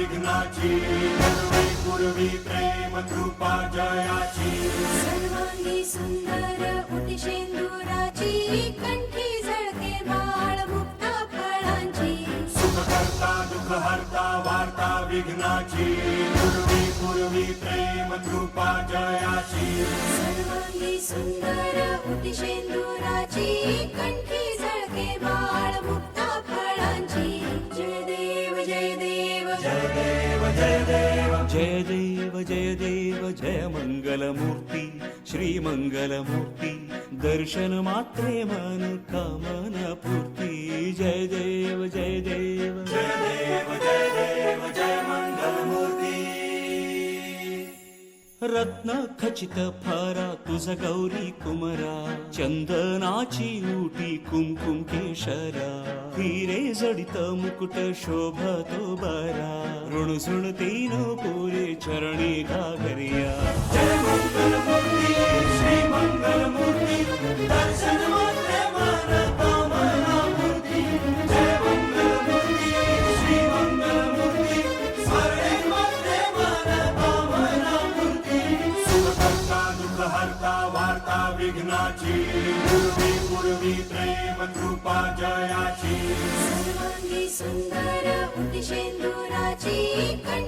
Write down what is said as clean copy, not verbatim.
विघ्नाची पूर्वी पूर्वी प्रेम कृपा जयाची सर्वांगी सुंदर उटी शेंदुराची कंठी झळके बाळ मुक्ता फळांची सुख करता दुःख हरता वार्ता विघ्नाची पूर्वी पूर्वी प्रेम कृपा जयाची सर्वांगी सुंदर उटी शेंदुराची कंठी झळके बाळ मुक्ता फळांची जय देव जय देव जय देव जय देव जय देव जय देव जय मंगलमूर्ती श्री मंगलमूर्ती दर्शन मात्रे मन कामना पूर्ती जय देव जय देव जय देव जय देव जय मंगलमूर्ती रत्न खचित फारा तुझ गौरी कुमरा चंदनाची उटी कुमकुम केशरा हिरे जडित मुकुट शोभतो बरा ऋणझुण तीन पुरे चरणी घागरिया जय मंगलमूर्ती श्री मंगलमूर्ती दर्शन मात्रे मन कामना पूर्ती जय मंगलमूर्ती श्री मंगलमूर्ती स्मरणे मात्रे मन कामना पूर्ती सुख करता दुःख हरता वार्ता विघ्नाची पूर्वी पूर्वी प्रेम कृपा जयाची सर्वांगी सुंदर उटी शेंदुराची कंठी